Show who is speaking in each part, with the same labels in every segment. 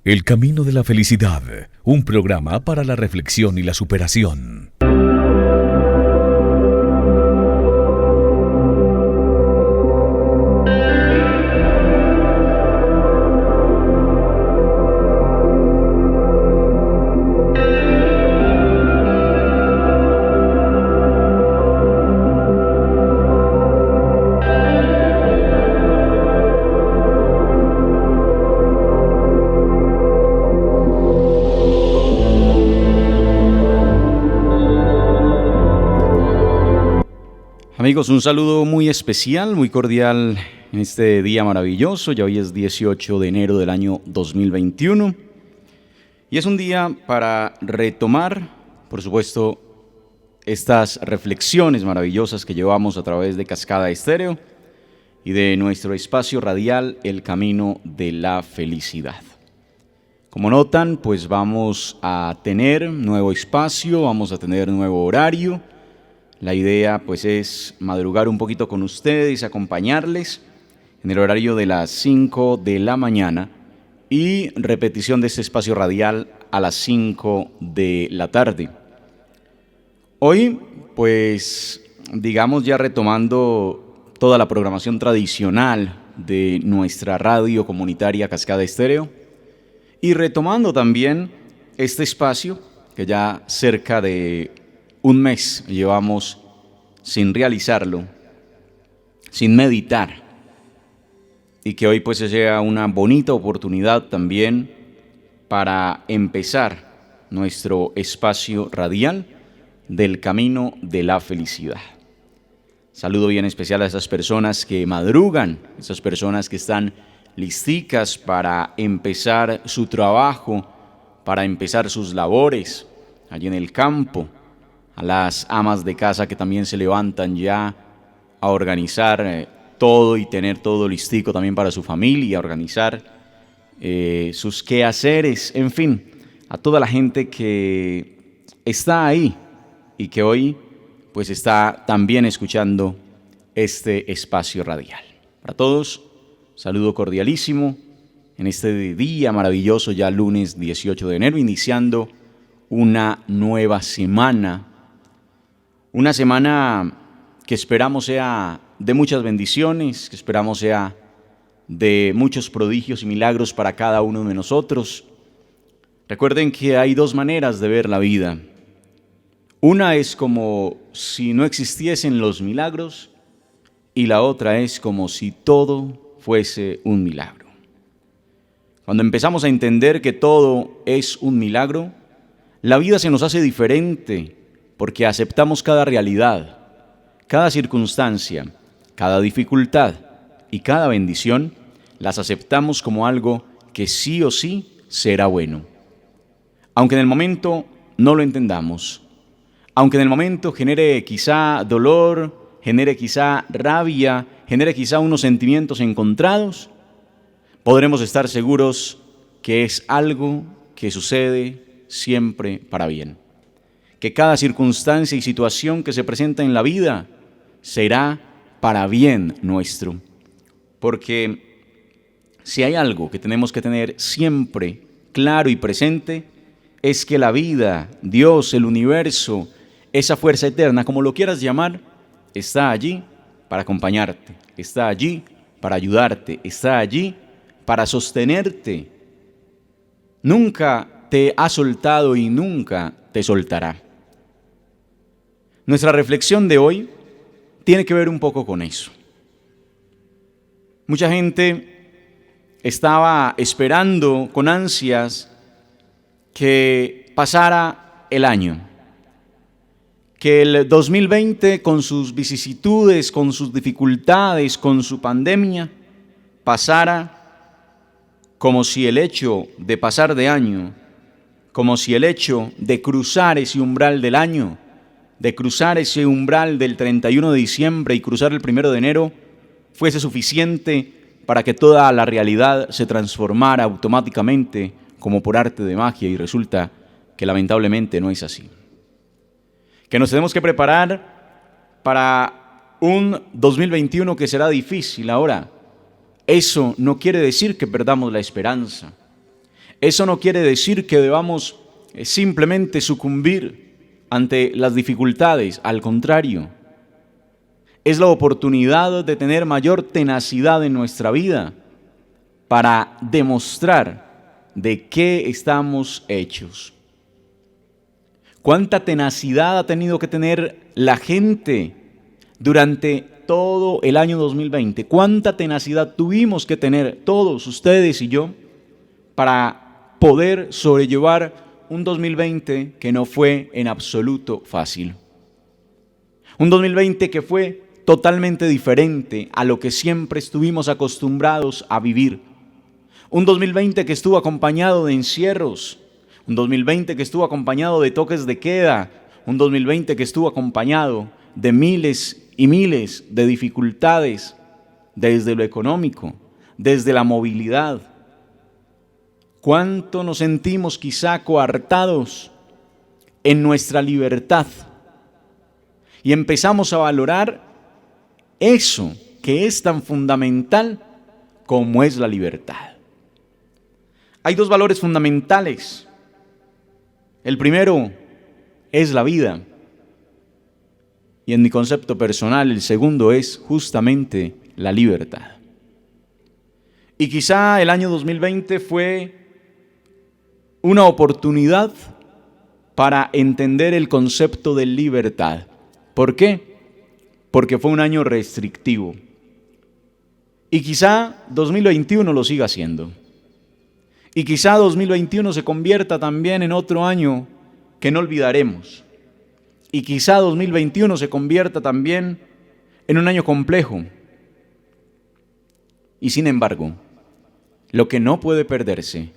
Speaker 1: El camino de la felicidad, un programa para la reflexión y la superación.
Speaker 2: Amigos, un saludo muy especial, muy cordial en este día maravilloso. Ya hoy es 18 de enero del año 2021 y es un día para retomar, por supuesto, estas reflexiones maravillosas que llevamos a través de Cascada Estéreo y de nuestro espacio radial El Camino de la Felicidad. Como notan, pues vamos a tener nuevo espacio, vamos a tener nuevo horario. La idea pues es madrugar un poquito con ustedes, acompañarles en el horario de las 5 de la mañana y repetición de este espacio radial a las 5 de la tarde. Hoy pues digamos ya retomando toda la programación tradicional de nuestra radio comunitaria Cascada Estéreo y retomando también este espacio que ya cerca de un mes llevamos sin realizarlo, sin meditar, y que hoy pues sea una bonita oportunidad también para empezar nuestro espacio radial del Camino de la Felicidad. Saludo bien especial a esas personas que madrugan, esas personas que están listicas para empezar su trabajo, para empezar sus labores allí en el campo, a las amas de casa que también se levantan ya a organizar todo y tener todo listico también para su familia, organizar sus quehaceres, en fin, a toda la gente que está ahí y que hoy pues está también escuchando este espacio radial. Para todos, saludo cordialísimo en este día maravilloso, ya lunes 18 de enero, iniciando una nueva semana. Una semana que esperamos sea de muchas bendiciones, que esperamos sea de muchos prodigios y milagros para cada uno de nosotros. Recuerden que hay dos maneras de ver la vida. Una es como si no existiesen los milagros y la otra es como si todo fuese un milagro. Cuando empezamos a entender que todo es un milagro, la vida se nos hace diferente, porque aceptamos cada realidad, cada circunstancia, cada dificultad y cada bendición, las aceptamos como algo que sí o sí será bueno. Aunque en el momento no lo entendamos, aunque en el momento genere quizá dolor, genere quizá rabia, genere quizá unos sentimientos encontrados, podremos estar seguros que es algo que sucede siempre para bien. Que cada circunstancia y situación que se presenta en la vida será para bien nuestro. Porque si hay algo que tenemos que tener siempre claro y presente, es que la vida, Dios, el universo, esa fuerza eterna, como lo quieras llamar, está allí para acompañarte, está allí para ayudarte, está allí para sostenerte. Nunca te ha soltado y nunca te soltará. Nuestra reflexión de hoy tiene que ver un poco con eso. Mucha gente estaba esperando con ansias que pasara el año, que el 2020 con sus vicisitudes, con sus dificultades, con su pandemia, pasara como si el hecho de pasar de año, como si el hecho de cruzar ese umbral del año, de cruzar ese umbral del 31 de diciembre y cruzar el 1 de enero, fuese suficiente para que toda la realidad se transformara automáticamente como por arte de magia, y resulta que lamentablemente no es así. Que nos tenemos que preparar para un 2021 que será difícil. Ahora, eso no quiere decir que perdamos la esperanza. Eso no quiere decir que debamos simplemente sucumbir ante las dificultades, al contrario. Es la oportunidad de tener mayor tenacidad en nuestra vida para demostrar de qué estamos hechos. ¿Cuánta tenacidad ha tenido que tener la gente durante todo el año 2020? ¿Cuánta tenacidad tuvimos que tener todos ustedes y yo para poder sobrellevar un 2020 que no fue en absoluto fácil? Un 2020 que fue totalmente diferente a lo que siempre estuvimos acostumbrados a vivir. Un 2020 que estuvo acompañado de encierros, un 2020 que estuvo acompañado de toques de queda, un 2020 que estuvo acompañado de miles y miles de dificultades desde lo económico, desde la movilidad. ¿Cuánto nos sentimos quizá coartados en nuestra libertad? Y empezamos a valorar eso que es tan fundamental como es la libertad. Hay dos valores fundamentales. El primero es la vida. Y en mi concepto personal, el segundo es justamente la libertad. Y quizá el año 2020 fue una oportunidad para entender el concepto de libertad. ¿Por qué? Porque fue un año restrictivo. Y quizá 2021 lo siga siendo. Y quizá 2021 se convierta también en otro año que no olvidaremos. Y quizá 2021 se convierta también en un año complejo. Y sin embargo, lo que no puede perderse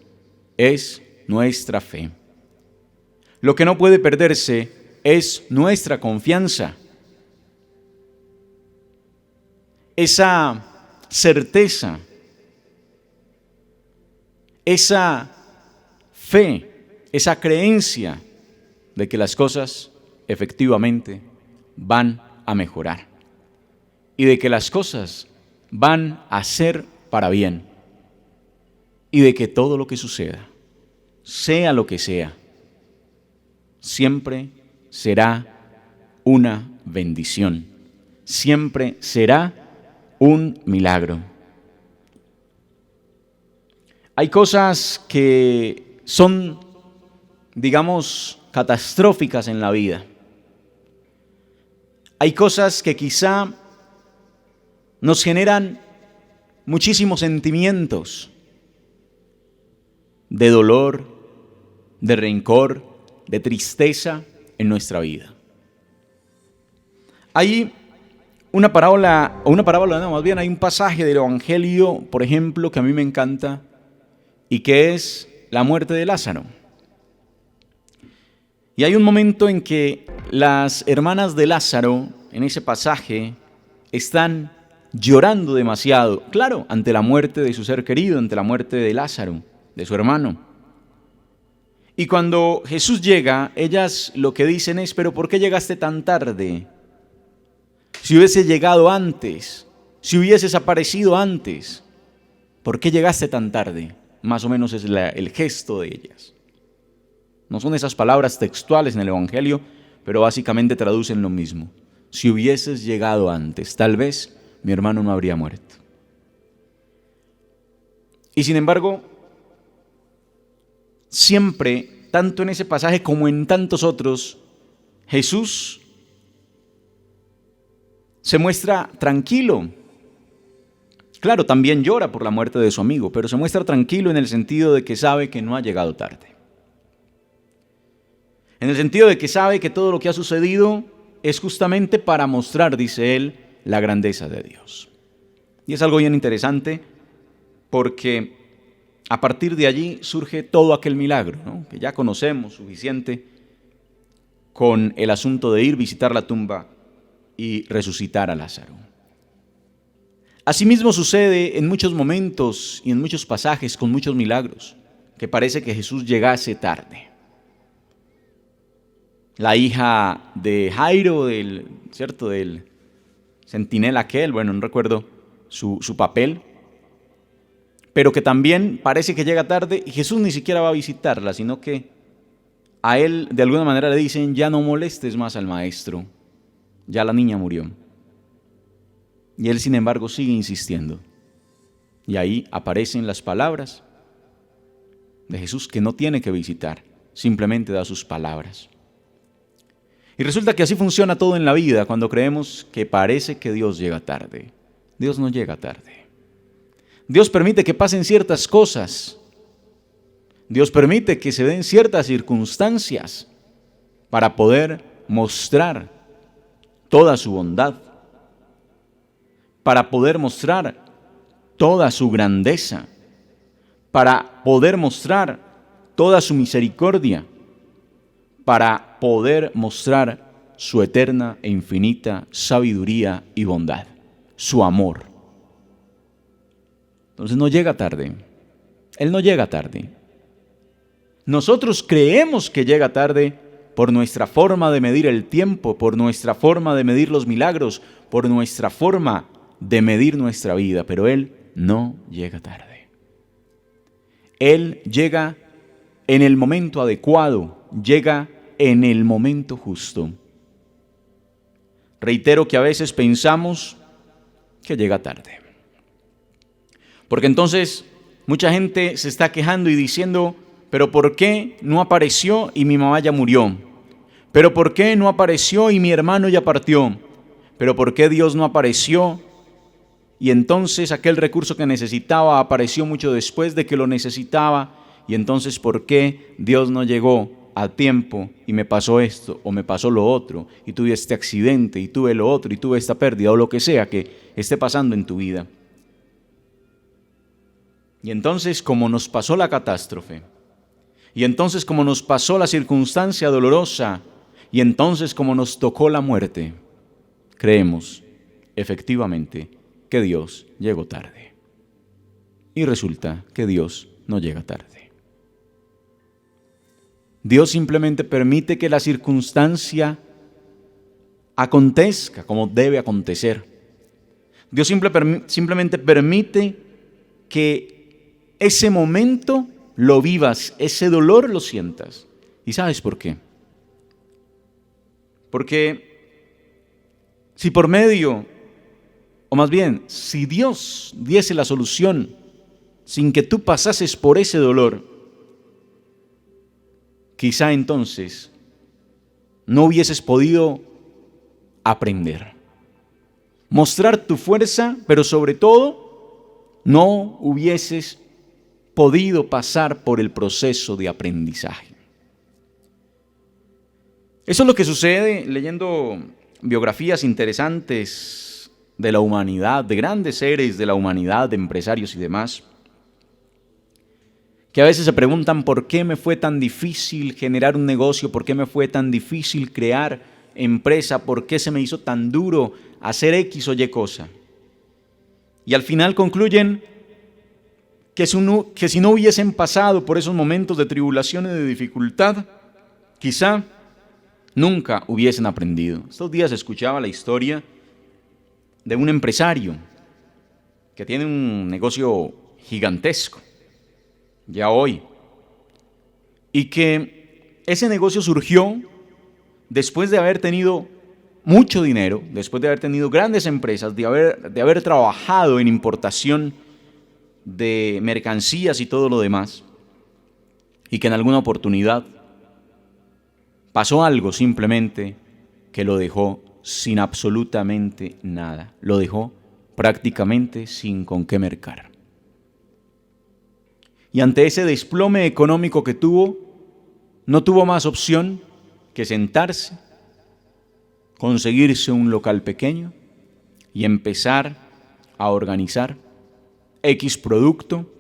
Speaker 2: es nuestra fe. Lo que no puede perderse es nuestra confianza. Esa certeza, esa fe, esa creencia de que las cosas efectivamente van a mejorar y de que las cosas van a ser para bien y de que todo lo que suceda, sea lo que sea, siempre será una bendición, siempre será un milagro. Hay cosas que son, digamos, catastróficas en la vida. Hay cosas que quizá nos generan muchísimos sentimientos de dolor, de rencor, de tristeza en nuestra vida. Hay una parábola, más bien hay un pasaje del Evangelio, por ejemplo, que a mí me encanta y que es la muerte de Lázaro. Y hay un momento en que las hermanas de Lázaro, en ese pasaje, están llorando demasiado, claro, ante la muerte de su ser querido, ante la muerte de Lázaro, de su hermano. Y cuando Jesús llega, ellas lo que dicen es: ¿pero por qué llegaste tan tarde? Si hubiese llegado antes, si hubieses aparecido antes, ¿por qué llegaste tan tarde? Más o menos es el gesto de ellas. No son esas palabras textuales en el Evangelio, pero básicamente traducen lo mismo. Si hubieses llegado antes, tal vez mi hermano no habría muerto. Y sin embargo, siempre, tanto en ese pasaje como en tantos otros, Jesús se muestra tranquilo. Claro, también llora por la muerte de su amigo, pero se muestra tranquilo en el sentido de que sabe que no ha llegado tarde. En el sentido de que sabe que todo lo que ha sucedido es justamente para mostrar, dice él, la grandeza de Dios. Y es algo bien interesante porque a partir de allí surge todo aquel milagro, ¿no?, que ya conocemos suficiente, con el asunto de ir, visitar la tumba y resucitar a Lázaro. Asimismo sucede en muchos momentos y en muchos pasajes con muchos milagros, que parece que Jesús llegase tarde. La hija de Jairo, del centinela aquel, bueno, no recuerdo su papel, pero que también parece que llega tarde y Jesús ni siquiera va a visitarla, sino que a él de alguna manera le dicen, ya no molestes más al maestro, ya la niña murió. Y él sin embargo sigue insistiendo. Y ahí aparecen las palabras de Jesús que no tiene que visitar, simplemente da sus palabras. Y resulta que así funciona todo en la vida cuando creemos que parece que Dios llega tarde. Dios no llega tarde. Dios permite que pasen ciertas cosas. Dios permite que se den ciertas circunstancias para poder mostrar toda su bondad, para poder mostrar toda su grandeza, para poder mostrar toda su misericordia, para poder mostrar su eterna e infinita sabiduría y bondad, su amor. Entonces no llega tarde. Él no llega tarde. Nosotros creemos que llega tarde por nuestra forma de medir el tiempo, por nuestra forma de medir los milagros, por nuestra forma de medir nuestra vida, pero Él no llega tarde. Él llega en el momento adecuado, llega en el momento justo. Reitero que a veces pensamos que llega tarde. Porque entonces mucha gente se está quejando y diciendo, pero ¿por qué no apareció y mi mamá ya murió? ¿Pero por qué no apareció y mi hermano ya partió? ¿Pero por qué Dios no apareció? Y entonces aquel recurso que necesitaba apareció mucho después de que lo necesitaba. Y entonces ¿por qué Dios no llegó a tiempo y me pasó esto o me pasó lo otro? Y tuve este accidente y tuve lo otro y tuve esta pérdida o lo que sea que esté pasando en tu vida. Y entonces como nos pasó la catástrofe, y entonces como nos pasó la circunstancia dolorosa, y entonces como nos tocó la muerte, creemos efectivamente que Dios llegó tarde. Y resulta que Dios no llega tarde. Dios simplemente permite que la circunstancia acontezca como debe acontecer. Dios simplemente permite que ese momento lo vivas, ese dolor lo sientas. ¿Y sabes por qué? Porque si por medio, o más bien, si Dios diese la solución sin que tú pasases por ese dolor, quizá entonces no hubieses podido aprender, mostrar tu fuerza, pero sobre todo no hubieses podido pasar por el proceso de aprendizaje. Eso es lo que sucede leyendo biografías interesantes de la humanidad, de grandes seres de la humanidad, de empresarios y demás, que a veces se preguntan por qué me fue tan difícil generar un negocio, por qué me fue tan difícil crear empresa, por qué se me hizo tan duro hacer X o Y cosa. Y al final concluyen que si no hubiesen pasado por esos momentos de tribulación y de dificultad, quizá nunca hubiesen aprendido. Estos días escuchaba la historia de un empresario que tiene un negocio gigantesco, ya hoy, y que ese negocio surgió después de haber tenido mucho dinero, después de haber tenido grandes empresas, de haber trabajado en importación de mercancías y todo lo demás, y que en alguna oportunidad pasó algo simplemente que lo dejó sin absolutamente nada, lo dejó prácticamente sin con qué mercar. Y ante ese desplome económico que tuvo, no tuvo más opción que sentarse, conseguirse un local pequeño y empezar a organizar X producto,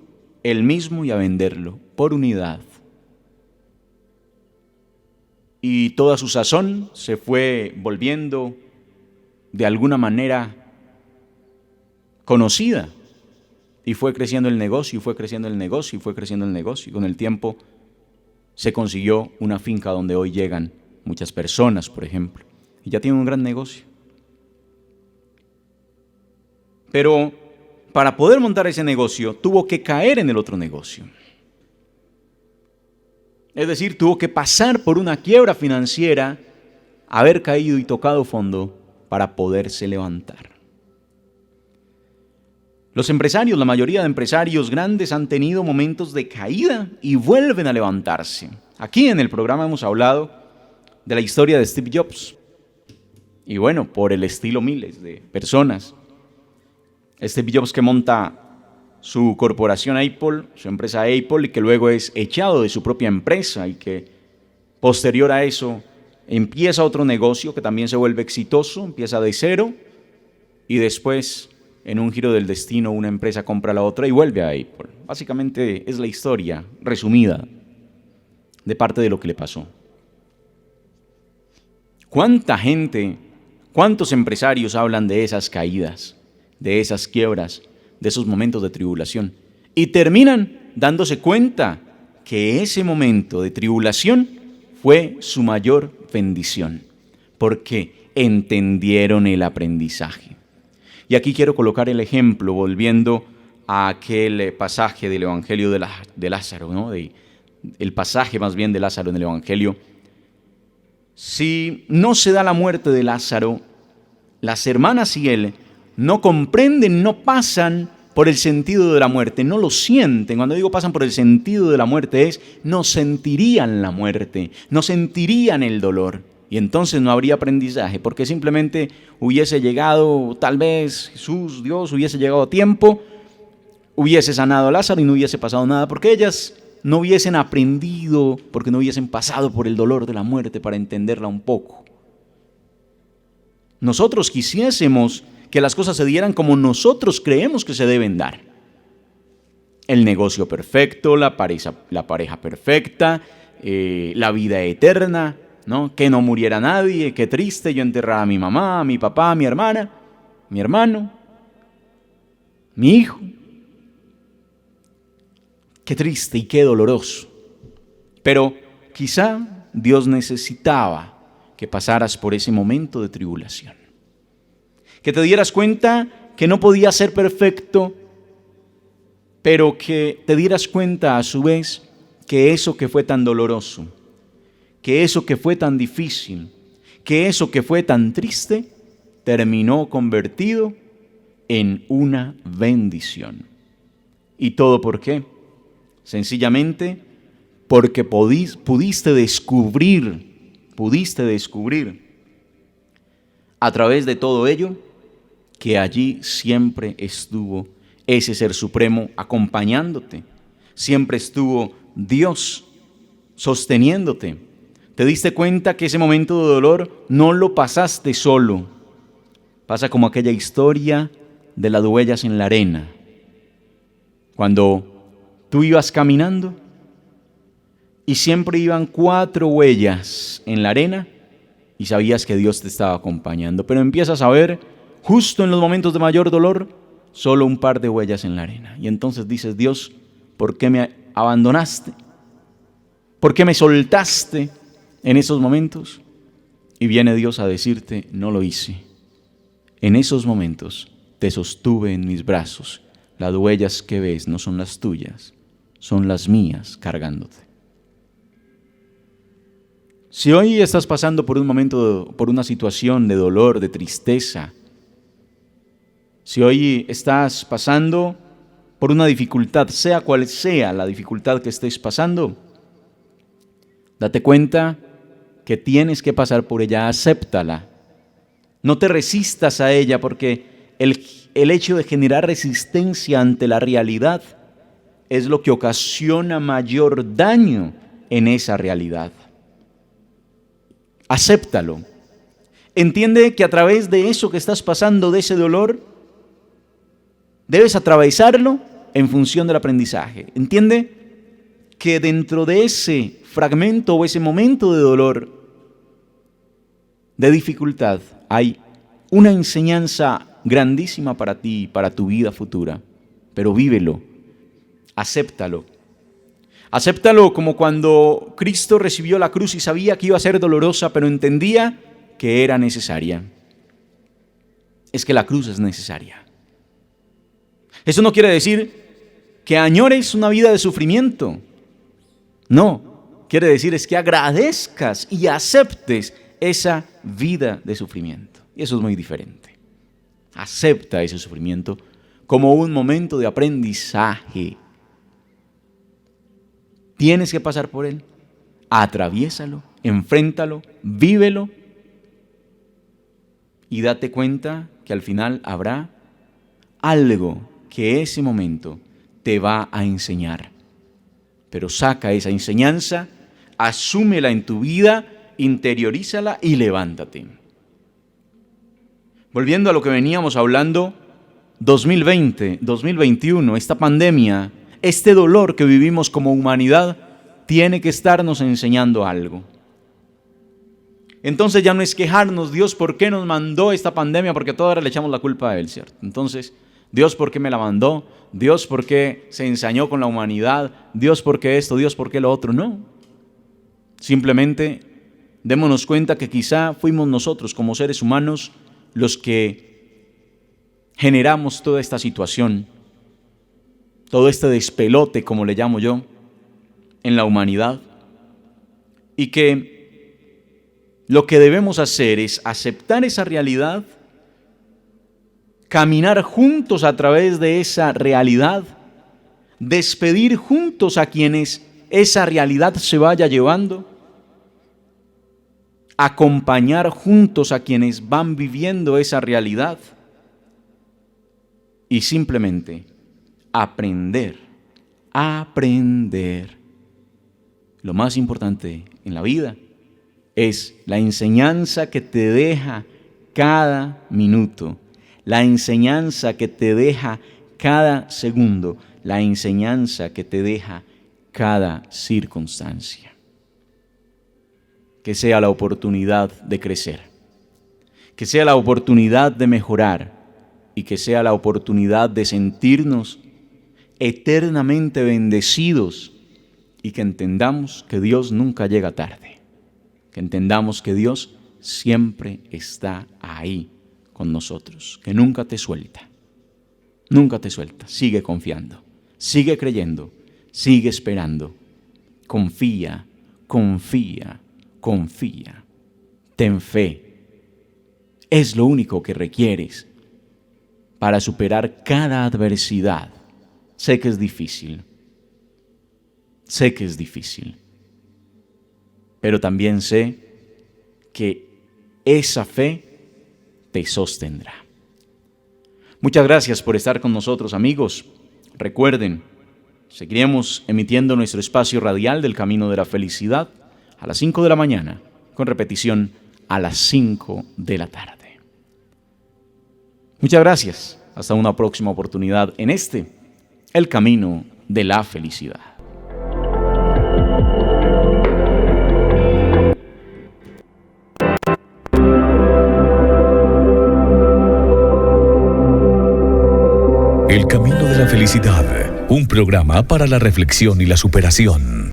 Speaker 2: él mismo, y a venderlo por unidad. Y toda su sazón se fue volviendo de alguna manera conocida. Y fue creciendo el negocio, y fue creciendo el negocio, y fue creciendo el negocio. Y con el tiempo se consiguió una finca donde hoy llegan muchas personas, por ejemplo. Y ya tiene un gran negocio. Pero para poder montar ese negocio, tuvo que caer en el otro negocio. Es decir, tuvo que pasar por una quiebra financiera, haber caído y tocado fondo para poderse levantar. Los empresarios, la mayoría de empresarios grandes han tenido momentos de caída y vuelven a levantarse. Aquí en el programa hemos hablado de la historia de Steve Jobs. Y bueno, por el estilo miles de personas. Steve Jobs que monta su corporación Apple, su empresa Apple, y que luego es echado de su propia empresa y que posterior a eso empieza otro negocio que también se vuelve exitoso, empieza de cero y después en un giro del destino una empresa compra la otra y vuelve a Apple. Básicamente es la historia resumida de parte de lo que le pasó. ¿Cuánta gente, cuántos empresarios hablan de esas caídas, de esas quiebras, de esos momentos de tribulación? Y terminan dándose cuenta que ese momento de tribulación fue su mayor bendición, porque entendieron el aprendizaje. Y aquí quiero colocar el ejemplo, volviendo a aquel pasaje del Evangelio de Lázaro, ¿no? El pasaje más bien de Lázaro en el Evangelio. Si no se da la muerte de Lázaro, las hermanas y él no comprenden, no pasan por el sentido de la muerte, no lo sienten. Cuando digo pasan por el sentido de la muerte es, no sentirían la muerte, no sentirían el dolor. Y entonces no habría aprendizaje, porque simplemente hubiese llegado, tal vez Jesús, Dios, hubiese llegado a tiempo, hubiese sanado a Lázaro y no hubiese pasado nada, porque ellas no hubiesen aprendido, porque no hubiesen pasado por el dolor de la muerte para entenderla un poco. Nosotros quisiésemos que las cosas se dieran como nosotros creemos que se deben dar. El negocio perfecto, la pareja perfecta, la vida eterna, ¿no? Que no muriera nadie, qué triste, yo enterrara a mi mamá, a mi papá, a mi hermana, mi hermano, mi hijo. Qué triste y qué doloroso. Pero quizá Dios necesitaba que pasaras por ese momento de tribulación. Que te dieras cuenta que no podías ser perfecto, pero que te dieras cuenta a su vez que eso que fue tan doloroso, que eso que fue tan difícil, que eso que fue tan triste, terminó convertido en una bendición. ¿Y todo por qué? Sencillamente porque pudiste descubrir a través de todo ello que allí siempre estuvo ese Ser Supremo acompañándote, siempre estuvo Dios sosteniéndote. Te diste cuenta que ese momento de dolor no lo pasaste solo. Pasa como aquella historia de las huellas en la arena. Cuando tú ibas caminando y siempre iban 4 huellas en la arena y sabías que Dios te estaba acompañando, pero empiezas a ver justo en los momentos de mayor dolor solo un par de huellas en la arena. Y entonces dices, Dios, ¿por qué me abandonaste? ¿Por qué me soltaste en esos momentos? Y viene Dios a decirte, no lo hice. En esos momentos te sostuve en mis brazos. Las huellas que ves no son las tuyas, son las mías cargándote. Si hoy estás pasando por un momento, por una situación de dolor, de tristeza, si hoy estás pasando por una dificultad, sea cual sea la dificultad que estés pasando, date cuenta que tienes que pasar por ella, acéptala. No te resistas a ella, porque el hecho de generar resistencia ante la realidad es lo que ocasiona mayor daño en esa realidad. Acéptalo. Entiende que a través de eso que estás pasando, de ese dolor, debes atravesarlo en función del aprendizaje. Entiende que dentro de ese fragmento o ese momento de dolor, de dificultad, hay una enseñanza grandísima para ti y para tu vida futura. Pero vívelo, acéptalo. Acéptalo como cuando Cristo recibió la cruz y sabía que iba a ser dolorosa, pero entendía que era necesaria. Es que la cruz es necesaria. Eso no quiere decir que añores una vida de sufrimiento. No, quiere decir es que agradezcas y aceptes esa vida de sufrimiento. Y eso es muy diferente. Acepta ese sufrimiento como un momento de aprendizaje. Tienes que pasar por él. Atraviésalo, enfréntalo, vívelo y date cuenta que al final habrá algo que ese momento te va a enseñar. Pero saca esa enseñanza, asúmela en tu vida, interiorízala y levántate. Volviendo a lo que veníamos hablando, 2020, 2021, esta pandemia, este dolor que vivimos como humanidad, tiene que estarnos enseñando algo. Entonces ya no es quejarnos, Dios, ¿por qué nos mandó esta pandemia? Porque toda hora le echamos la culpa a Él, ¿cierto? Entonces, Dios, ¿por qué me la mandó? Dios, ¿por qué se ensañó con la humanidad? Dios, ¿por qué esto? Dios, ¿por qué lo otro? No. Simplemente démonos cuenta que quizá fuimos nosotros como seres humanos los que generamos toda esta situación, todo este despelote, como le llamo yo, en la humanidad, y que lo que debemos hacer es aceptar esa realidad, caminar juntos a través de esa realidad, despedir juntos a quienes esa realidad se vaya llevando, acompañar juntos a quienes van viviendo esa realidad y simplemente aprender. Lo más importante en la vida es la enseñanza que te deja cada minuto, la enseñanza que te deja cada segundo, la enseñanza que te deja cada circunstancia. Que sea la oportunidad de crecer, que sea la oportunidad de mejorar y que sea la oportunidad de sentirnos eternamente bendecidos y que entendamos que Dios nunca llega tarde, que entendamos que Dios siempre está ahí con nosotros, que nunca te suelta, sigue confiando, sigue creyendo, sigue esperando, confía, ten fe, es lo único que requieres para superar cada adversidad. Sé que es difícil, pero también sé que esa fe te sostendrá. Muchas gracias por estar con nosotros, amigos. Recuerden, seguiremos emitiendo nuestro espacio radial del Camino de la Felicidad a las 5 de la mañana, con repetición a las 5 de la tarde. Muchas gracias. Hasta una próxima oportunidad en el Camino de la Felicidad.
Speaker 1: El Camino de la Felicidad, un programa para la reflexión y la superación.